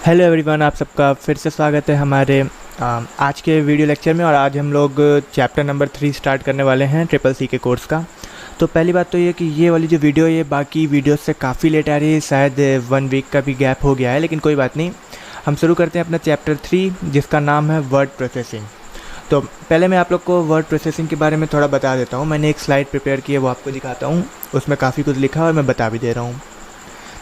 Hello everyone, आप सबका फिर से स्वागत है हमारे आज के वीडियो लेक्चर में। और आज हम लोग चैप्टर नंबर 3 स्टार्ट करने वाले हैं ट्रिपल सी के कोर्स का। तो पहली बात तो ये कि ये वाली जो वीडियो ये बाकी वीडियो से काफ़ी लेट आ रही है, शायद 1 वीक का भी गैप हो गया है, लेकिन कोई बात नहीं। हम शुरू करते हैं अपना चैप्टर 3 जिसका नाम है वर्ड प्रोसेसिंग। तो पहले मैं आप लोग को वर्ड प्रोसेसिंग के बारे में थोड़ा बता देता हूँ। मैंने एक स्लाइड प्रिपेयर की है, वो आपको दिखाता हूँ। उसमें काफ़ी कुछ लिखा है और मैं बता भी दे रहा हूँ।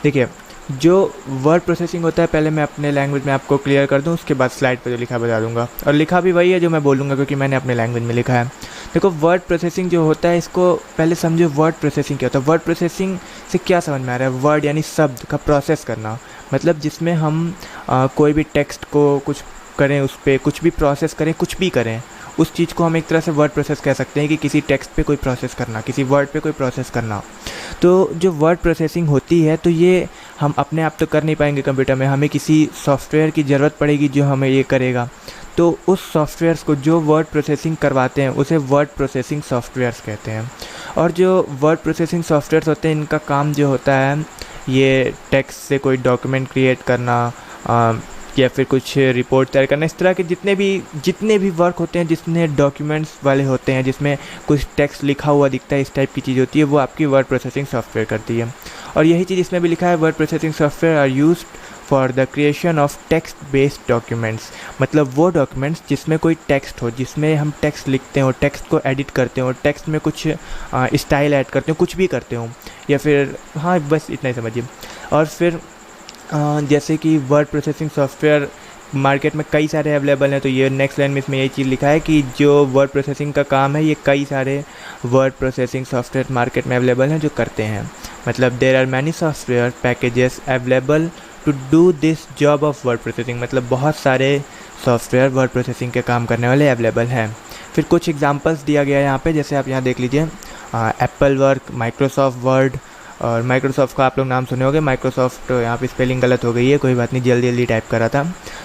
देखिए, जो वर्ड प्रोसेसिंग होता है, पहले मैं अपने लैंग्वेज में आपको क्लियर कर दूं, उसके बाद स्लाइड पे जो लिखा बता दूंगा। और लिखा भी वही है जो मैं बोलूँगा, क्योंकि मैंने अपने लैंग्वेज में लिखा है। देखो, वर्ड प्रोसेसिंग जो होता है, इसको पहले समझो वर्ड प्रोसेसिंग क्या होता है। वर्ड प्रोसेसिंग से क्या समझ में आ रहा है? वर्ड यानी शब्द का प्रोसेस करना, मतलब जिसमें हम कोई भी टेक्स्ट को कुछ करें, उस पर कुछ भी प्रोसेस करें, कुछ भी करें, उस चीज़ को हम एक तरह से वर्ड प्रोसेस कह सकते हैं। कि किसी टेक्स्ट पे कोई प्रोसेस करना, किसी वर्ड पे कोई प्रोसेस करना। तो जो वर्ड प्रोसेसिंग होती है, तो ये हम अपने आप तो कर नहीं पाएंगे कंप्यूटर में, हमें किसी सॉफ्टवेयर की ज़रूरत पड़ेगी जो हमें ये करेगा। तो उस सॉफ्टवेयर्स को जो वर्ड प्रोसेसिंग करवाते हैं उसे वर्ड प्रोसेसिंग सॉफ्टवेयर्स कहते हैं। और जो वर्ड प्रोसेसिंग सॉफ्टवेयर्स होते हैं, इनका काम जो होता है, ये टेक्स्ट से कोई डॉक्यूमेंट क्रिएट करना या फिर कुछ रिपोर्ट तैयार करना, इस तरह के जितने भी वर्क होते हैं, जितने डॉक्यूमेंट्स वाले होते हैं, जिसमें कुछ टेक्स्ट लिखा हुआ दिखता है, इस टाइप की चीज़ होती है, वो आपकी वर्ड प्रोसेसिंग सॉफ्टवेयर करती है। और यही चीज़ इसमें भी लिखा है, word processing software are used for the creation of text based documents. मतलब वो डॉक्यूमेंट्स जिसमें कोई टेक्स्ट हो, जिसमें हम टेक्स्ट लिखते हो, टेक्स्ट को एडिट करते हो, टेक्स्ट में कुछ स्टाइल ऐड करते हो, कुछ भी करते हो, या फिर हाँ, बस इतना ही समझिए। और फिर जैसे कि वर्ड प्रोसेसिंग सॉफ्टवेयर मार्केट में कई सारे अवेलेबल हैं। तो ये नेक्स्ट लाइन में इसमें यही चीज़ लिखा है कि जो वर्ड प्रोसेसिंग का काम है, ये कई सारे वर्ड प्रोसेसिंग सॉफ्टवेयर मार्केट में अवेलेबल हैं जो करते हैं। मतलब there are many software packages available to do this job of word processing. मतलब बहुत सारे सॉफ्टवेयर वर्ड प्रोसेसिंग के काम करने वाले अवेलेबल हैं। फिर कुछ एग्जांपल्स दिया गया है यहाँ पे, जैसे आप यहाँ देख लीजिए, एप्पल वर्क, माइक्रोसॉफ्ट वर्ड। और माइक्रोसॉफ्ट का आप लोग नाम सुने होंगे। माइक्रोसॉफ्ट, यहाँ पे स्पेलिंग गलत हो गई है, कोई बात नहीं, जल्दी जल्दी टाइप करा था।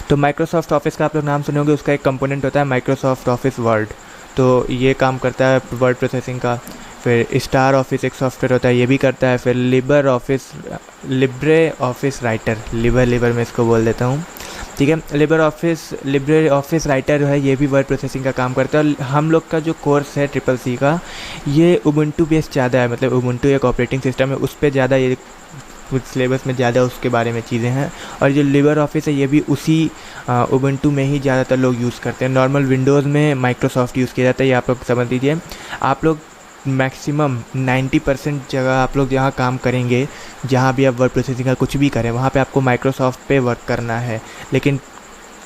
तो माइक्रोसॉफ्ट ऑफिस का आप लोग नाम सुने होंगे, उसका एक कंपोनेंट होता है माइक्रोसॉफ्ट ऑफिस वर्ड। तो ये काम करता है वर्ड प्रोसेसिंग का। फिर स्टार ऑफिस एक सॉफ्टवेयर होता है, ये भी करता है। फिर लिब्रे ऑफिस राइटर, लिबर मैं इसको बोल देता हूँ, ठीक है। लिब्रे ऑफिस राइटर जो है, ये भी वर्ड प्रोसेसिंग का काम करता है। और हम लोग का जो कोर्स है ट्रिपल सी का, ये उबुंटू बेस्ड ज़्यादा है। मतलब उबुंटू एक ऑपरेटिंग सिस्टम है, उस पर ज़्यादा ये कुछ सिलेबस में ज़्यादा उसके बारे में चीज़ें हैं। और जो लिबर ऑफिस है, ये भी उसी उबुंटू में ही ज़्यादातर लोग यूज़ करते हैं। नॉर्मल विंडोज़ में माइक्रोसॉफ्ट यूज़ किया जाता है, ये आप लोग समझ लीजिए। आप लोग मैक्सिमम 90% जगह आप लोग जहाँ काम करेंगे, जहाँ भी आप वर्ड प्रोसेसिंग का कुछ भी करें, वहाँ पे आपको माइक्रोसॉफ्ट पे वर्क करना है। लेकिन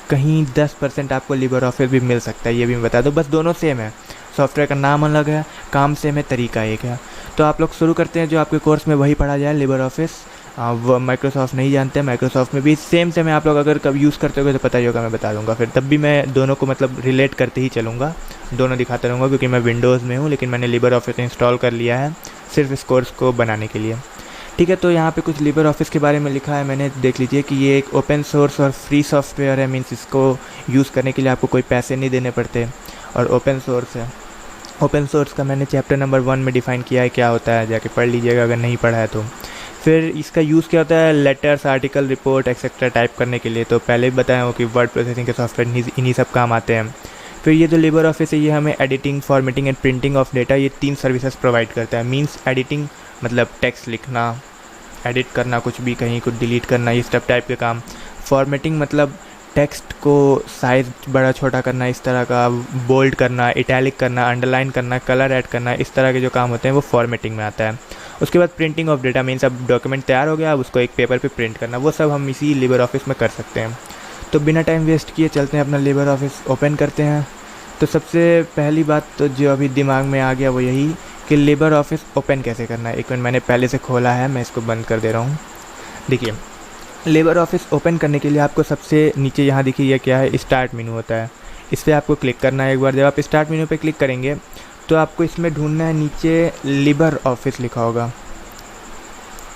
कहीं 10% आपको लिबर ऑफिस भी मिल सकता है, ये भी मैं बता दूँ। बस दोनों सेम है, सॉफ्टवेयर का नाम अलग है, काम सेम है, तरीका एक है। तो आप लोग शुरू करते हैं, जो आपके कोर्स में वही पढ़ा जाए, लिबर ऑफिस। वो माइक्रोसॉफ्ट नहीं जानते, माइक्रोसॉफ्ट में भी सेम है। आप लोग अगर कभी यूज़ करते होगे तो पता ही होगा, मैं बता दूंगा। फिर तब भी मैं दोनों को मतलब रिलेट करते ही चलूँगा, दोनों दिखाता रहूँगा, क्योंकि मैं विंडोज़ में हूँ, लेकिन मैंने लिबर ऑफिस इंस्टॉल कर लिया है सिर्फ इस कोर्स को बनाने के लिए, ठीक है। तो यहाँ पे कुछ लिबर ऑफिस के बारे में लिखा है मैंने, देख लीजिए कि ये एक ओपन सोर्स और फ्री सॉफ्टवेयर है। मीन्स इसको यूज़ करने के लिए आपको कोई पैसे नहीं देने पड़ते, और ओपन सोर्स है। ओपन सोर्स का मैंने चैप्टर नंबर 1 में डिफ़ाइन किया है क्या होता है, जाके पढ़ लीजिएगा अगर नहीं पढ़ा है तो। फिर इसका यूज़ क्या होता है, letters, article, report etcetera type करने के लिए। तो पहले भी बताया हूँ कि वर्ड प्रोसेसिंग के सॉफ्टवेयर इन्हीं सब काम आते हैं। फिर ये जो लिबर ऑफिस है, ये हमें editing, formatting and printing of data, ये 3 सर्विसेज प्रोवाइड करता है। मीन्स एडिटिंग मतलब टेक्स्ट लिखना, एडिट करना, कुछ भी कहीं कुछ डिलीट करना, ये सब टाइप के काम। फॉर्मेटिंग मतलब टेक्स्ट को साइज़ बड़ा छोटा करना, इस तरह का, बोल्ड करना, इटैलिक करना, अंडरलाइन करना, कलर ऐड करना, इस तरह के जो काम होते हैं वो फॉर्मेटिंग में आता है। उसके बाद प्रिंटिंग ऑफ डेटा, मीन्स अब डॉक्यूमेंट तैयार हो गया, अब उसको एक पेपर पे प्रिंट करना, वो सब हम इसी लिबर ऑफिस में कर सकते हैं। तो बिना टाइम वेस्ट किए चलते हैं, अपना लिबर ऑफिस ओपन करते हैं। तो सबसे पहली बात तो जो अभी दिमाग में आ गया वो यही कि लिबर ऑफिस ओपन कैसे करना है। एक मिनट, मैंने पहले से खोला है, मैं इसको बंद कर दे रहा हूँ। देखिए, लिबर ऑफिस ओपन करने के लिए आपको सबसे नीचे यहाँ देखिए, यह क्या है, स्टार्ट मेनू होता है, इस पर आपको क्लिक करना है। एक बार जब आप स्टार्ट मेनू पे क्लिक करेंगे तो आपको इसमें ढूंढना है, नीचे लिबर ऑफिस लिखा होगा।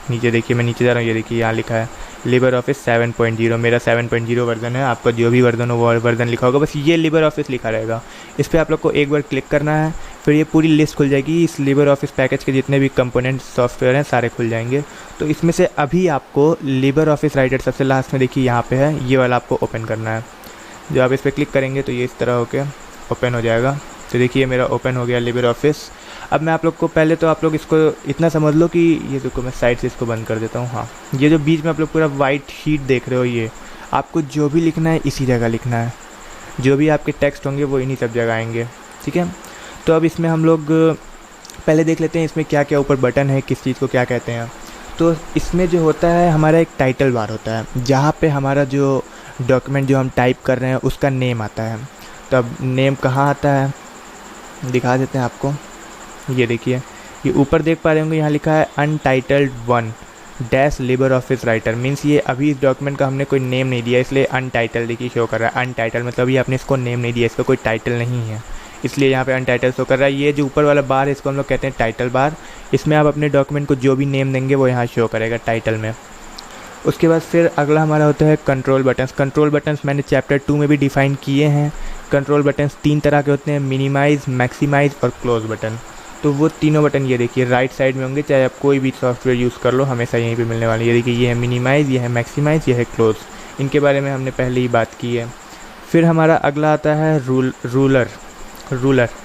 नीचे देखिए, मैं नीचे जा रहा हूँ, ये देखिए यहाँ लिखा है लिबर ऑफिस 7.0। मेरा 7.0 वर्जन है, आपका जो भी वर्जन हो वो वर्जन लिखा होगा, बस ये लिबर ऑफिस लिखा रहेगा। इस पर आप लोग को एक बार क्लिक करना है। फिर ये पूरी लिस्ट खुल जाएगी। इस लिबर ऑफिस पैकेज के जितने भी कंपोनेंट सॉफ्टवेयर हैं सारे खुल जाएंगे। तो इसमें से अभी आपको लिबर ऑफिस राइटर सबसे लास्ट में देखिए यहाँ पे है, ये वाला आपको ओपन करना है। जब आप इस पर क्लिक करेंगे तो ये इस तरह होके ओपन हो जाएगा। तो देखिए मेरा ओपन हो गया लिबर ऑफिस। अब मैं आप लोग को पहले तो आप लोग इसको इतना समझ लो कि ये देखो मैं साइड से इसको बंद कर देता हूँ। हाँ, ये जो बीच में आप लोग पूरा वाइट शीट देख रहे हो, ये आपको जो भी लिखना है इसी जगह लिखना है। जो भी आपके टेक्स्ट होंगे वो इन्हीं सब जगह आएंगे, ठीक है। तो अब इसमें हम लोग पहले देख लेते हैं इसमें क्या क्या ऊपर बटन है, किस चीज़ को क्या कहते हैं। तो इसमें जो होता है हमारा एक टाइटल बार होता है, जहाँ पे हमारा जो डॉक्यूमेंट जो हम टाइप कर रहे हैं उसका नेम आता है। तो अब नेम कहाँ आता है दिखा देते हैं आपको। ये देखिए, ये ऊपर देख पा रहे होंगे, यहाँ लिखा है untitled 1 dash Libre office writer. Means ये अभी इस डॉक्यूमेंट का हमने कोई नेम नहीं दिया, इसलिए अनटाइटल देखिए शो कर रहा है। अनटाइटल मतलब ये आपने इसको नेम नहीं दिया, इसका कोई टाइटल नहीं है, इसलिए यहाँ पे अनटाइटल शो कर रहा है। ये जो ऊपर वाला बार है इसको हम लोग कहते हैं टाइटल बार। इसमें आप अपने डॉक्यूमेंट को जो भी नेम देंगे वो यहाँ शो करेगा टाइटल में। उसके बाद फिर अगला हमारा होता है कंट्रोल बटन्स। कंट्रोल बटन्स मैंने चैप्टर 2 में भी डिफ़ाइन किए हैं। कंट्रोल बटन्स 3 तरह के होते हैं, मिनिमाइज़, मैक्सिमाइज़ और क्लोज बटन। तो वो तीनों बटन ये देखिए राइट साइड में होंगे, चाहे आप कोई भी सॉफ्टवेयर यूज़ कर लो हमेशा यहीं पे मिलने वाले। ये देखिए, ये है मिनिमाइज़, ये है मैक्सिमाइज़, ये है क्लोज। इनके बारे में हमने पहले ही बात की है। फिर हमारा अगला आता है रूलर।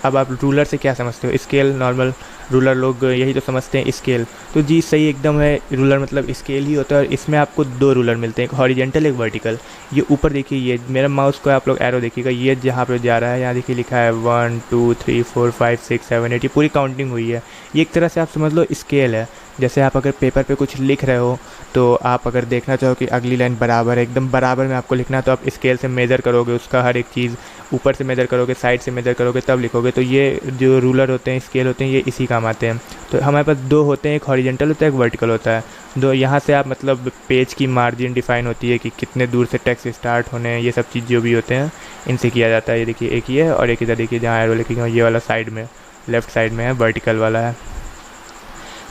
अब आप रूलर से क्या समझते हो? स्केल, नॉर्मल रूलर लोग यही तो समझते हैं स्केल। तो जी सही एकदम है, रूलर मतलब स्केल ही होता है। और इसमें आपको 2 रूलर मिलते हैं, एक हॉरिजेंटल एक वर्टिकल। ये ऊपर देखिए, ये मेरा माउस को आप लोग एरो देखिएगा, ये जहाँ पे जा रहा है यहाँ देखिए लिखा है 1 2 3 4 5 6 7 8, ये पूरी काउंटिंग हुई है। ये एक तरह से आप समझ लो स्केल है। जैसे आप अगर पेपर पे कुछ लिख रहे हो तो आप अगर देखना चाहो कि अगली लाइन बराबर है, एकदम बराबर में आपको लिखना है, तो आप स्केल से मेज़र करोगे उसका हर एक चीज़, ऊपर से मेज़र करोगे, साइड से मेज़र करोगे, तब लिखोगे। तो ये जो रूलर होते हैं, स्केल होते हैं, ये इसी काम आते हैं। तो हमारे पास 2 होते हैं, एक हॉरिजेंटल होता है, एक वर्टिकल होता है। 2 यहाँ से आप मतलब पेज की मार्जिन डिफाइन होती है कि कितने दूर से टेक्स्ट स्टार्ट होने हैं, ये सब चीज़ जो भी होते हैं इनसे किया जाता है। ये देखिए एक ये है, और एक इधर देखिए जहाँ एरो लिखेगा ये वाला साइड में, लेफ़्ट साइड में है, वर्टिकल वाला है।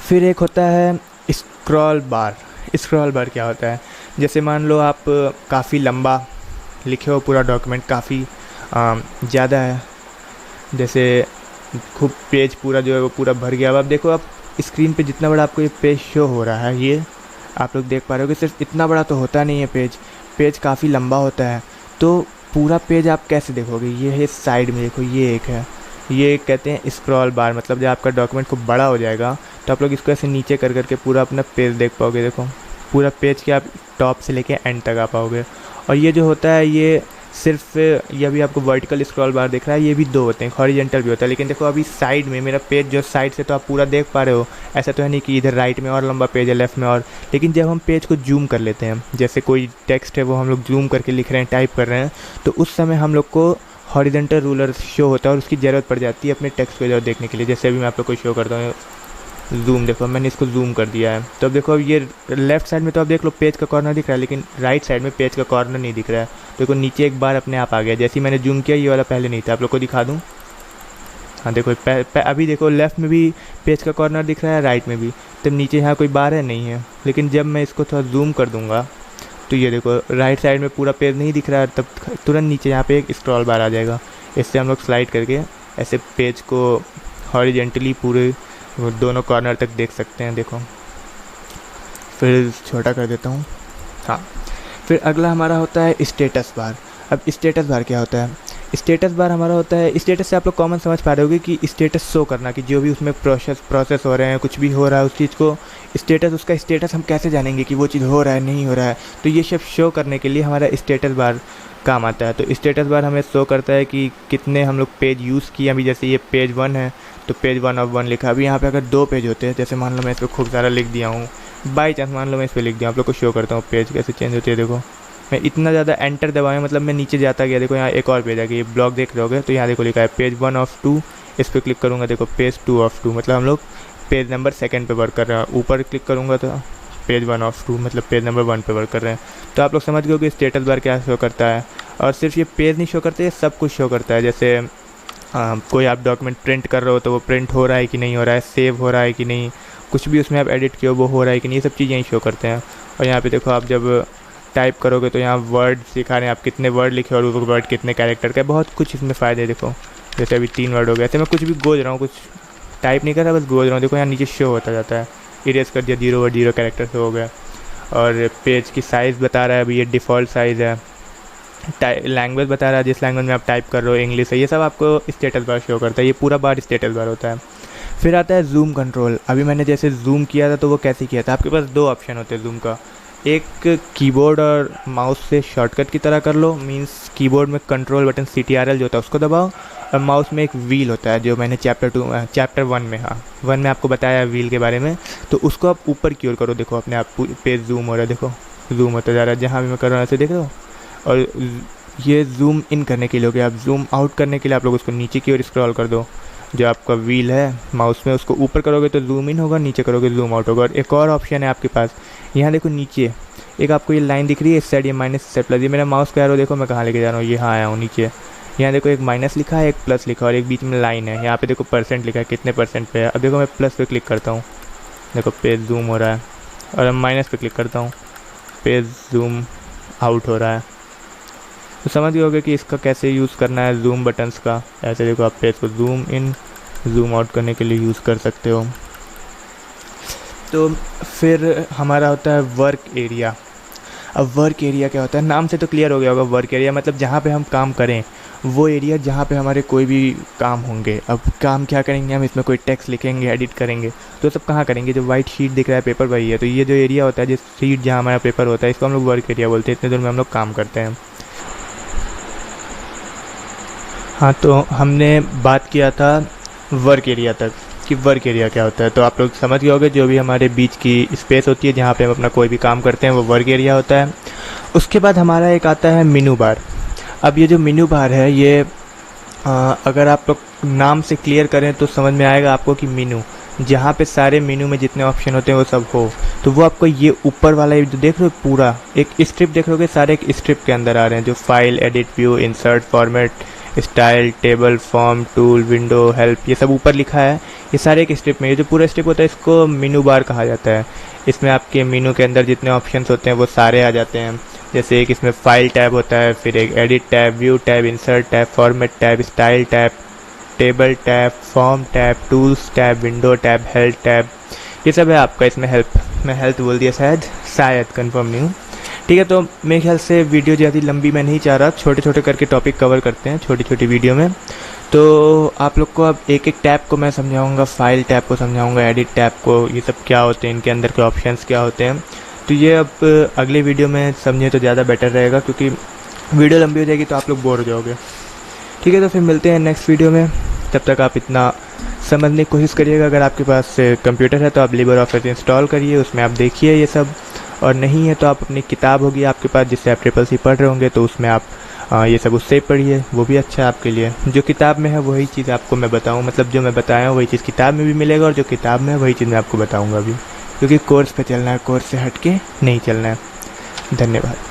फिर एक होता है स्क्रॉल बार। स्क्रॉल बार क्या होता है? जैसे मान लो आप काफ़ी लंबा लिखे हो, पूरा डॉक्यूमेंट काफ़ी ज़्यादा है, जैसे खूब पेज पूरा जो है वो पूरा भर गया। अब आप देखो, आप स्क्रीन पे जितना बड़ा आपको ये पेज शो हो रहा है, ये आप लोग देख पा रहे हो कि सिर्फ इतना बड़ा तो होता नहीं है पेज काफ़ी लंबा होता है। तो पूरा पेज आप कैसे देखोगे? ये है साइड में देखो, ये एक है, ये कहते हैं स्क्रॉल बार। मतलब जब आपका डॉक्यूमेंट खूब बड़ा हो जाएगा तो आप लोग इसको ऐसे नीचे कर करके पूरा अपना पेज देख पाओगे। देखो पूरा पेज के आप टॉप से लेके एंड तक आ पाओगे। और ये जो होता है ये सिर्फ, ये अभी आपको वर्टिकल स्क्रॉल बार दिख रहा है, ये भी 2 होते हैं, हॉरिजेंटल भी होता है। लेकिन देखो अभी साइड में मेरा पेज जो साइड से तो आप पूरा देख पा रहे हो, ऐसा तो है नहीं कि इधर राइट में और लंबा पेज है, लेफ्ट में और। लेकिन जब हम पेज को जूम कर लेते हैं, जैसे कोई टेक्स्ट है वो हम लोग जूम करके लिख रहे हैं, टाइप कर रहे हैं, तो उस समय हम लोग को हॉरिजेंटल रूलर शो होता है और उसकी ज़रूरत पड़ जाती है अपने टेक्स्ट को इधर देखने के लिए। जैसे अभी मैं आप लोग को शो करता हूँ, जूम देखो, मैंने इसको जूम कर दिया है। तो अब देखो, अब ये लेफ़्ट साइड में तो आप देख लो पेज का कॉर्नर दिख रहा है, लेकिन राइट साइड में पेज का कॉर्नर नहीं दिख रहा है। देखो नीचे एक बार अपने आप आ गया, जैसे ही मैंने जूम किया, ये वाला पहले नहीं था। आप लोग को दिखा दूँ, हाँ देखो अभी देखो लेफ़्ट में भी पेज का कॉर्नर दिख रहा है, राइट में भी। तब नीचे यहाँ कोई बार है नहीं है, लेकिन जब मैं इसको थोड़ा जूम कर दूँगा तो ये देखो राइट साइड में पूरा पेज नहीं दिख रहा है, तब तुरंत नीचे यहाँ पे एक स्क्रॉल बार आ जाएगा। इससे हम लोग स्लाइड करके ऐसे पेज को हॉरिजेंटली पूरे दोनों कॉर्नर तक देख सकते हैं। देखो फिर छोटा कर देता हूँ। हाँ, फिर अगला हमारा होता है स्टेटस बार। अब स्टेटस बार क्या होता है? स्टेटस बार हमारा होता है, स्टेटस से आप लोग कॉमन समझ पा रहे होगे कि स्टेटस शो करना, कि जो भी उसमें प्रोसेस हो रहे हैं, कुछ भी हो रहा है उस चीज़ को स्टेटस, उसका स्टेटस हम कैसे जानेंगे कि वो चीज़ हो रहा है नहीं हो रहा है। तो ये सब शो करने के लिए हमारा स्टेटस बार काम आता है। तो स्टेटस बार हमें शो करता है कि कितने हम लोग पेज यूज़ किए। अभी जैसे ये पेज 1 है तो पेज 1 ऑफ 1 लिखा। अभी यहाँ पे अगर 2 पेज होते हैं, जैसे मान लो मैं इस पर खूब सारा लिख दिया हूँ, बाई चांस मान लो मैं इस पर लिख दिया, आप लोग को शो करता हूँ पेज कैसे चेंज होती है। देखो मैं इतना ज़्यादा एंटर दबाया, मतलब मैं नीचे जाता गया। देखो यहाँ एक और पेज आ गया, ये ब्लॉक देख रहे होगे, तो यहाँ देखो लिखा है पेज 1 ऑफ 2। इस पर क्लिक करूँगा, देखो पेज 2 ऑफ 2, मतलब हम लोग पेज नंबर 2 पे वर्क कर रहे हैं। ऊपर क्लिक करूँगा तो पेज 1 ऑफ 2, मतलब पेज नंबर 1 पे वर्क कर रहे हैं। तो आप लोग समझ गए कि स्टेटस बार क्या शो करता है। और सिर्फ ये पेज नहीं शो करते, ये सब कुछ शो करता है। जैसे कोई आप डॉक्यूमेंट प्रिंट कर रहे हो तो वो प्रिंट हो रहा है कि नहीं हो रहा है, सेव हो रहा है कि नहीं, कुछ भी उसमें आप एडिट किए हो वो हो रहा है कि नहीं, ये सब चीज़ यहीं शो करते हैं। और यहाँ पे देखो आप जब टाइप करोगे तो यहाँ वर्ड सिखा रहे हैं आप कितने वर्ड लिखे और वो वर्ड कितने कैरेक्टर का है, बहुत कुछ इसमें फ़ायदे। देखो जैसे अभी 3 वर्ड हो गए, ऐसे मैं कुछ भी गोज रहा हूँ, कुछ टाइप नहीं कर रहा, बस गोज रहा हूँ। देखो यहाँ नीचे शो होता जाता है, इरेज कर दिया, 0 वर्ड 0 कैरेक्टर से हो गया। और पेज की साइज़ बता रहा है, अभी ये डिफ़ॉल्ट साइज़ है। लैंग्वेज बता रहा है, जिस लैंग्वेज में आप टाइप कर रहे हो, इंग्लिश है, ये सब आपको स्टेटस बार शो करता है। ये पूरा बार स्टेटस बार होता है। फिर आता है जूम कंट्रोल। अभी मैंने जैसे जूम किया था तो वो कैसे किया था, आपके पास 2 ऑप्शन होते हैं जूम का। एक कीबोर्ड और माउस से शॉर्टकट की तरह कर लो, मींस कीबोर्ड में कंट्रोल बटन CTRL जो होता है उसको दबाओ, और माउस में एक व्हील होता है जो मैंने चैप्टर 1 में, हाँ 1 में आपको बताया व्हील के बारे में, तो उसको आप ऊपर की ओर करो। देखो अपने आप पेज जूम हो रहा है, देखो जूम होता जा रहा है, जहाँ भी मैं कर रहा हूँ ऐसे देख रहे हो। और ये जूम इन करने के लिए हो गया। आप जूम आउट करने के लिए आप लोग उसको नीचे की ओर स्क्रॉल कर दो, जो आपका व्हील है माउस में, उसको ऊपर करोगे तो जूम इन होगा, नीचे करोगे जूम आउट होगा। और एक और ऑप्शन है आपके पास, यहाँ देखो नीचे एक आपको ये लाइन दिख रही है, इस साइड ये माइनस से प्लस, ये मेरा माउस का एरो देखो मैं कहाँ लेके जा रहा हूँ, ये हाँ आया हूँ नीचे। यहाँ देखो एक माइनस लिखा है, एक प्लस लिखा है, और एक बीच में लाइन है। यहाँ पे देखो परसेंट लिखा है, कितने परसेंट पे है। अब देखो मैं प्लस पे क्लिक करता हूँ, देखो पेज जूम हो रहा है, और अब माइनस पे क्लिक करता हूँ, पेज जूम आउट हो रहा है। तो समझ गए होगे कि इसका कैसे यूज़ करना है जूम बटन्स का। ऐसे देखो आप पेज को जूम इन जूम आउट करने के लिए यूज़ कर सकते हो। तो फिर हमारा होता है वर्क एरिया। अब वर्क एरिया क्या होता है, नाम से तो क्लियर हो गया होगा। वर्क एरिया मतलब जहाँ पे हम काम करें, वो एरिया जहाँ पे हमारे कोई भी काम होंगे। अब काम क्या करेंगे हम, इसमें कोई टेक्स्ट लिखेंगे, एडिट करेंगे, तो सब कहाँ करेंगे। जो वाइट शीट दिख रहा है पेपर वही है। तो ये जो एरिया होता है, जिस शीट जहाँ हमारा पेपर होता है, इसको हम लोग वर्क एरिया बोलते हैं। इतने दूर में हम लोग काम करते हैं। हाँ, तो हमने बात किया था वर्क एरिया तक कि वर्क एरिया क्या होता है। तो आप लोग समझ गए होंगे, जो भी हमारे बीच की स्पेस होती है जहाँ पे हम अपना कोई भी काम करते हैं, वो वर्क एरिया होता है। उसके बाद हमारा एक आता है मेनू बार। अब ये जो मेनू बार है, ये अगर आप लोग नाम से क्लियर करें तो समझ में आएगा आपको कि मेनू, जहाँ पे सारे मेनू में जितने ऑप्शन होते हैं वो सब हो, तो वो आपको ये ऊपर वाला जो देख रहे हो पूरा एक स्ट्रिप देख रहे हो, सारे एक स्ट्रिप के अंदर आ रहे हैं, जो file, edit, view, insert, format, style, table, form, tool, window, help, ये सब ऊपर लिखा है। ये सारे एक स्ट्रिप में, ये जो पूरा स्ट्रिप होता है इसको मेनू बार कहा जाता है। इसमें आपके मेनू के अंदर जितने ऑप्शंस होते हैं वो सारे आ जाते हैं। जैसे एक इसमें फाइल टैब होता है, फिर एक edit tab, view tab, insert tab, format tab, style tab, table tab, form tab, tools tab, window tab, help tab, ये सब है आपका। इसमें हेल्प, मैं हेल्थ बोल दिया शायद कंफर्म नहीं हूँ। ठीक है, तो मेरे ख्याल से वीडियो ज़्यादा लंबी मैं नहीं चाह रहा, छोटे छोटे करके टॉपिक कवर करते हैं छोटी छोटी वीडियो में। तो आप लोग को अब एक एक टैब को मैं समझाऊंगा, फाइल टैब को समझाऊंगा, एडिट टैब को, ये सब क्या होते हैं, इनके अंदर के ऑप्शंस क्या होते हैं। तो ये अब अगले वीडियो में समझे तो ज़्यादा बेटर रहेगा, क्योंकि वीडियो लंबी हो जाएगी तो आप लोग बोर हो जाओगे। ठीक है, तो फिर मिलते हैं नेक्स्ट वीडियो में। तब तक आप इतना समझने की कोशिश करिएगा। अगर आपके पास कंप्यूटर है तो आप लिबर ऑफिस इंस्टॉल करिए, उसमें आप देखिए ये सब, और नहीं है तो आप अपनी किताब होगी आपके पास जिससे आप ट्रिपल सी पढ़ रहे होंगे, तो उसमें आप ये सब उससे ही पढ़िए, वो भी अच्छा है आपके लिए। जो किताब में है वही चीज़ आपको मैं बताऊँ, मतलब जो मैं बताया हूँ वही चीज़ किताब में भी मिलेगा, और जो किताब में है वही चीज़ मैं आपको बताऊँगा भी, क्योंकि कोर्स पे चलना है, कोर्स से हट के नहीं चलना है। धन्यवाद।